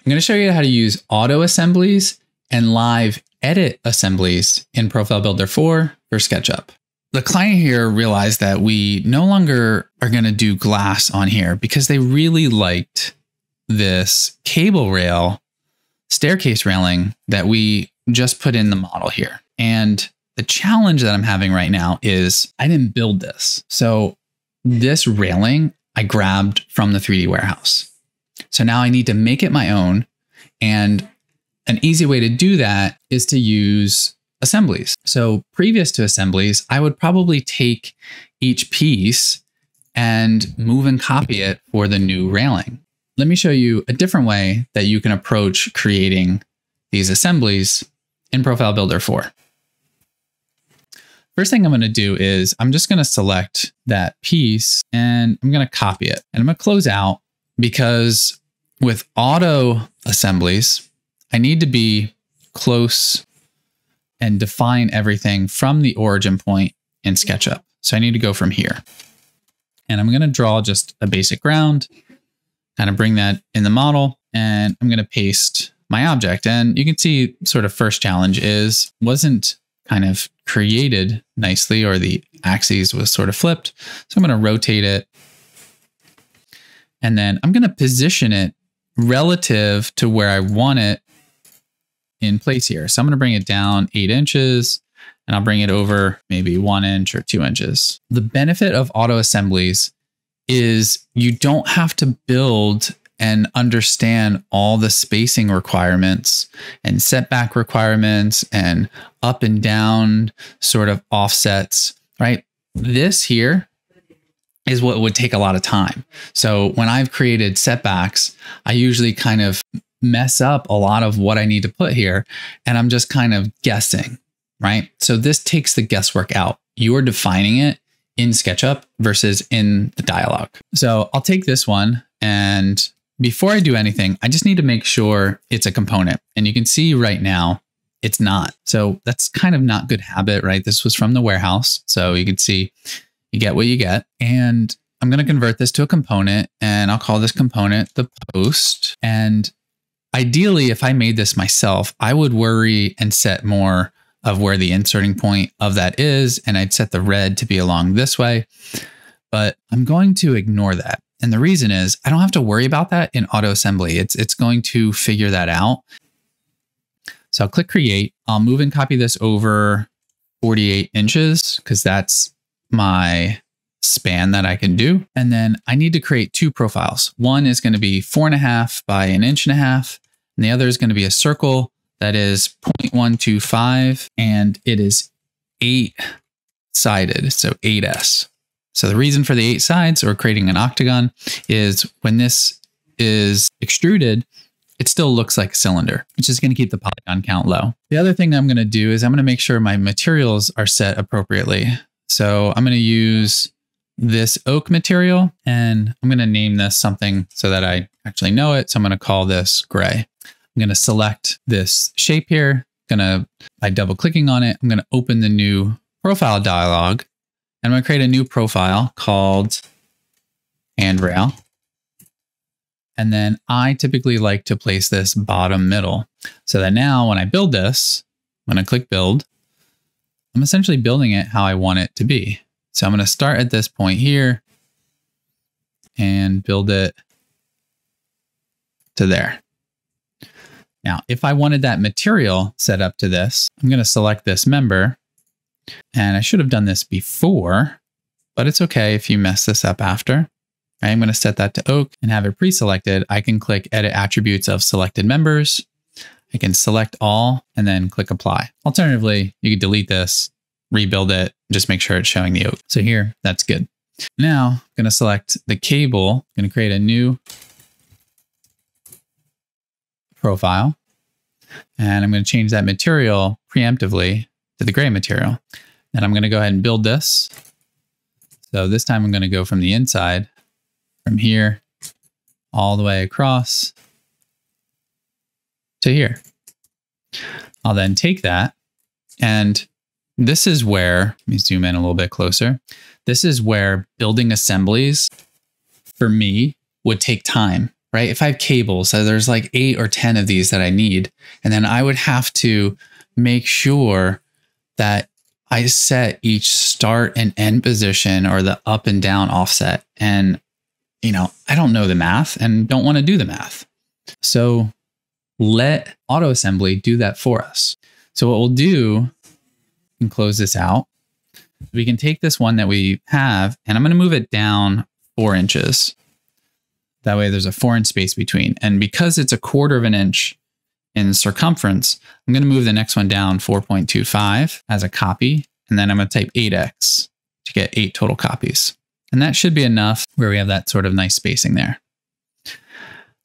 I'm going to show you how to use auto assemblies and live edit assemblies in Profile Builder 4 for SketchUp. The client here realized that we no longer are going to do glass on here because they really liked this cable rail staircase railing that we just put in the model here. And the challenge that I'm having right now is I didn't build this. So this railing I grabbed from the 3D warehouse. So now I need to make it my own. And an easy way to do that is to use assemblies. So previous to assemblies, I would probably take each piece and move and copy it for the new railing. Let me show you a different way that you can approach creating these assemblies in Profile Builder 4. First thing I'm going to do is I'm just going to select that piece and I'm going to copy it. And I'm going to close out because with auto assemblies, I need to be close and define everything from the origin point in SketchUp. So I need to go from here. And I'm going to draw just a basic ground, kind of bring that in the model, and I'm going to paste my object. And you can see sort of first challenge is wasn't kind of created nicely, or the axis was sort of flipped. So I'm going to rotate it. And then I'm going to position it relative to where I want it in place here. So I'm going to bring it down 8 inches and I'll bring it over maybe 1 inch or 2 inches. The benefit of auto assemblies is you don't have to build and understand all the spacing requirements and setback requirements and up and down sort of offsets, right? This here is what would take a lot of time. So when I've created setbacks, I usually kind of mess up a lot of what I need to put here. And I'm just kind of guessing, right? So this takes the guesswork out. You're defining it in SketchUp versus in the dialog. So I'll take this one, and before I do anything, I just need to make sure it's a component. And you can see right now, it's not. So that's kind of not good habit, right? This was from the warehouse. So you can see you get what you get. And I'm going to convert this to a component, and I'll call this component the post. And ideally, if I made this myself, I would worry and set more of where the inserting point of that is. And I'd set the red to be along this way, but I'm going to ignore that. And the reason is I don't have to worry about that in auto assembly. It's going to figure that out. So I'll click create. I'll move and copy this over 48 inches because that's my span that I can do. And then I need to create 2 profiles. One is going to be 4.5 by 1.5 inches. And the other is going to be a circle that is 0.125 and it is 8-sided, so 8S. So the reason for the 8 sides or creating an octagon is when this is extruded, it still looks like a cylinder, which is going to keep the polygon count low. The other thing I'm going to do is I'm going to make sure my materials are set appropriately. So I'm going to use this oak material and I'm going to name this something so that I actually know it. So I'm going to call this gray. I'm going to select this shape here. By double clicking on it, I'm going to open the new profile dialog and I'm going to create a new profile called handrail. And then I typically like to place this bottom middle so that now when I build this, when I click build, I'm essentially building it how I want it to be. So I'm going to start at this point here and build it to there. Now, if I wanted that material set up to this, I'm going to select this member, and I should have done this before, but it's okay if you mess this up after. I'm going to set that to oak and have it pre-selected. I can click edit attributes of selected members. I can select all and then click apply. Alternatively, you could delete this, rebuild it, just make sure it's showing the oak. So here, that's good. Now I'm going to select the cable. I'm going to create a new profile. And I'm going to change that material preemptively to the gray material. And I'm going to go ahead and build this. So this time I'm going to go from the inside, from here, all the way across to here. I'll then take that, and this is where, let me zoom in a little bit closer. This is where building assemblies for me would take time, right? If I have cables, so there's like 8 or 10 of these that I need, and then I would have to make sure that I set each start and end position or the up and down offset. And, you know, I don't know the math and don't want to do the math. So let auto assembly do that for us. So what we'll do, and close this out, we can take this one that we have, and I'm going to move it down 4 inches. That way there's a 4-inch space between. And because it's 1/4 of an inch in circumference, I'm going to move the next one down 4.25 as a copy. And then I'm going to type 8x to get 8 total copies. And that should be enough where we have that sort of nice spacing there.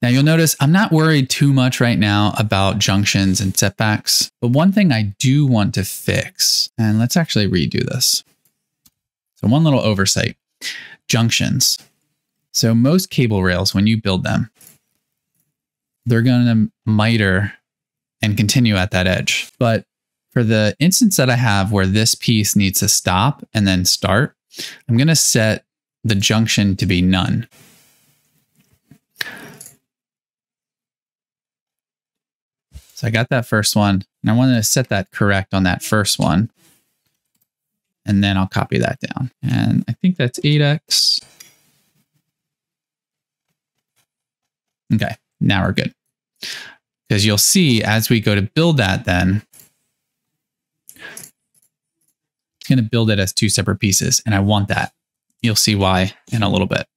Now you'll notice I'm not worried too much right now about junctions and setbacks, but one thing I do want to fix, and let's actually redo this. So one little oversight, junctions. So most cable rails, when you build them, they're going to miter and continue at that edge. But for the instance that I have where this piece needs to stop and then start, I'm going to set the junction to be none. So I got that first one, and I wanted to set that correct on that first one. And then I'll copy that down. And I think that's 8x. Okay, now we're good. Because you'll see as we go to build that then, it's going to build it as 2 separate pieces. And I want that. You'll see why in a little bit.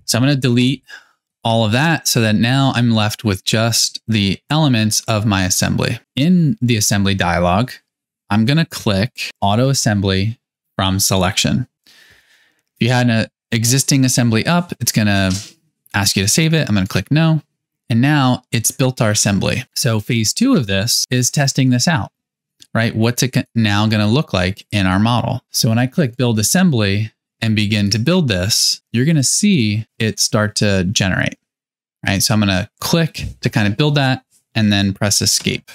So I'm going to delete all of that so that now I'm left with just the elements of my assembly. In the assembly dialog, I'm going to click auto assembly from selection. If you had an existing assembly up, it's going to ask you to save it. I'm going to click no. And now it's built our assembly. So phase 2 of this is testing this out, right? What's it now going to look like in our model? So when I click build assembly and begin to build this, you're going to see it start to generate, right? So I'm going to click to kind of build that and then press escape.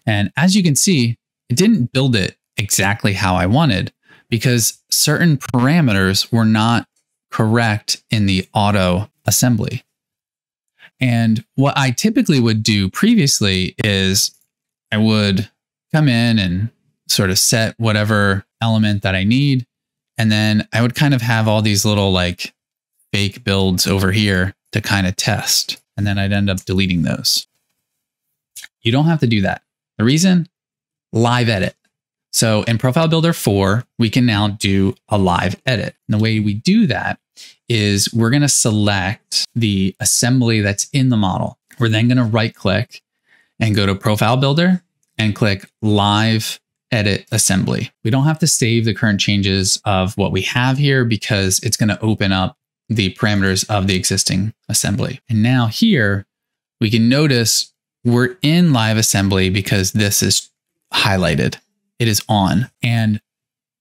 And as you can see, it didn't build it exactly how I wanted because certain parameters were not correct in the auto assembly. And what I typically would do previously is I would come in and sort of set whatever element that I need. And then I would kind of have all these little like fake builds over here to kind of test. And then I'd end up deleting those. You don't have to do that. The reason? Live edit. So in Profile Builder 4, we can now do a live edit. And the way we do that is we're going to select the assembly that's in the model. We're then going to right click and go to Profile Builder and click Live Edit Assembly. We don't have to save the current changes of what we have here because it's going to open up the parameters of the existing assembly. And now here we can notice we're in live assembly because this is highlighted. It is on. And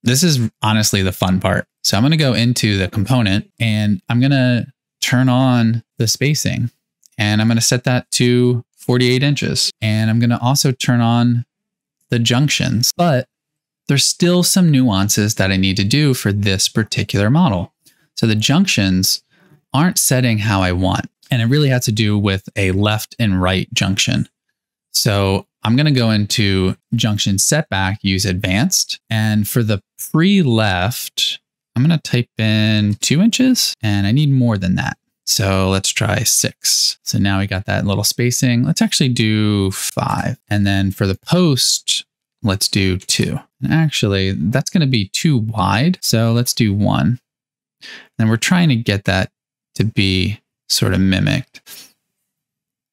this is honestly the fun part. So I'm going to go into the component and I'm going to turn on the spacing and I'm going to set that to 48 inches. And I'm going to also turn on the junctions, but there's still some nuances that I need to do for this particular model. So the junctions aren't setting how I want. And it really has to do with a left and right junction. So I'm going to go into junction setback, use advanced. And for the pre-left, I'm going to type in 2 inches and I need more than that. So let's try 6. So now we got that little spacing. Let's actually do 5. And then for the post, let's do 2. And actually, that's going to be too wide. So let's do 1. And we're trying to get that to be sort of mimicked.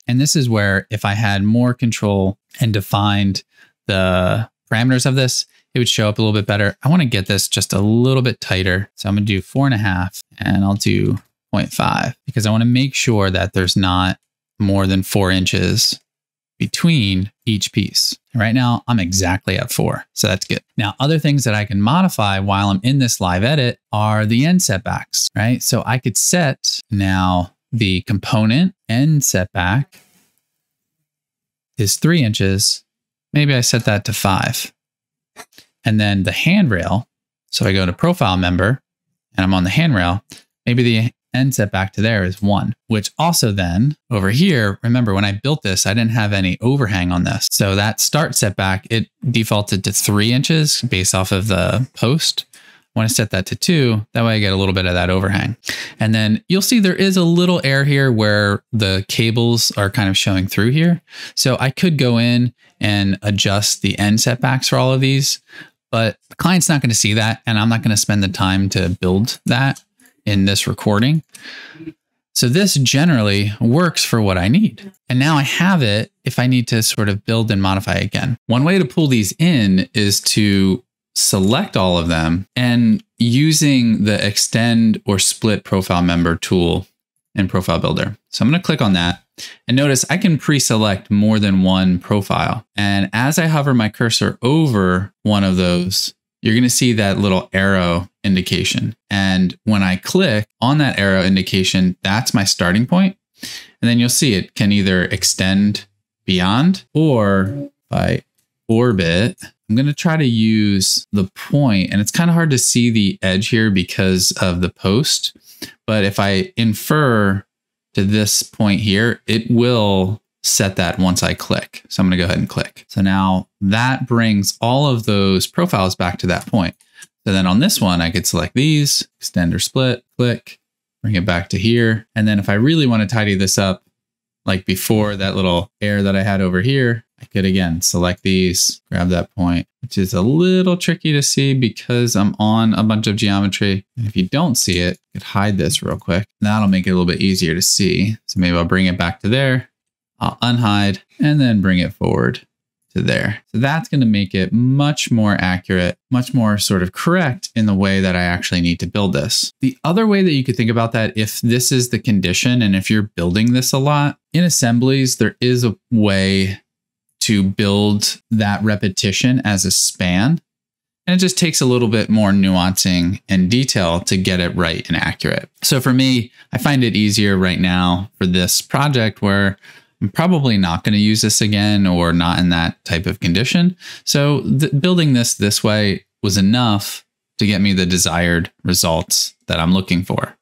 And this is where if I had more control and defined the parameters of this, it would show up a little bit better. I want to get this just a little bit tighter. So I'm going to do 4.5 and I'll do 0.5 because I want to make sure that there's not more than 4 inches between each piece. And right now I'm exactly at 4. So that's good. Now, other things that I can modify while I'm in this live edit are the end setbacks, right? So I could set now the component end setback is 3 inches. Maybe I set that to 5. And then the handrail. So I go to profile member and I'm on the handrail. Maybe the end setback to there is 1, which also then over here, remember when I built this, I didn't have any overhang on this. So that start setback, it defaulted to 3 inches based off of the post. When I set that to 2, that way I get a little bit of that overhang. And then you'll see there is a little air here where the cables are kind of showing through here. So I could go in and adjust the end setbacks for all of these, but the client's not going to see that. And I'm not going to spend the time to build that in this recording. So this generally works for what I need. And now I have it if I need to sort of build and modify again. One way to pull these in is to select all of them and using the extend or split profile member tool in Profile Builder. So I'm going to click on that and notice I can pre-select more than one profile. And as I hover my cursor over one of those, you're going to see that little arrow indication. And when I click on that arrow indication, that's my starting point. And then you'll see it can either extend beyond, or if I orbit, I'm going to try to use the point, and it's kind of hard to see the edge here because of the post. But if I infer to this point here, it will set that once I click. So I'm going to go ahead and click. So now that brings all of those profiles back to that point. So then on this one, I could select these, extend or split, click, bring it back to here. And then if I really want to tidy this up, like before that little air that I had over here, I could again select these, grab that point, which is a little tricky to see because I'm on a bunch of geometry. And if you don't see it, I could hide this real quick. That'll make it a little bit easier to see. So maybe I'll bring it back to there. I'll unhide and then bring it forward to there. So that's going to make it much more accurate, much more sort of correct in the way that I actually need to build this. The other way that you could think about that, if this is the condition and if you're building this a lot, in assemblies, there is a way to build that repetition as a span. And it just takes a little bit more nuancing and detail to get it right and accurate. So for me, I find it easier right now for this project where I'm probably not going to use this again or not in that type of condition. So building this way was enough to get me the desired results that I'm looking for.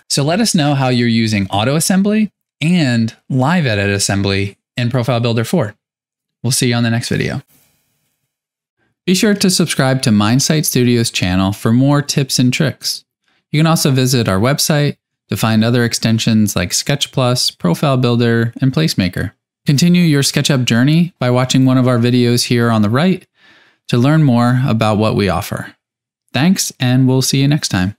So let us know how you're using auto assembly and live edit assembly in Profile Builder 4. We'll see you on the next video. Be sure to subscribe to Mind.sight.studios channel for more tips and tricks. You can also visit our website to find other extensions like Sketch Plus, Profile Builder, and Placemaker. Continue your SketchUp journey by watching one of our videos here on the right to learn more about what we offer. Thanks, and we'll see you next time.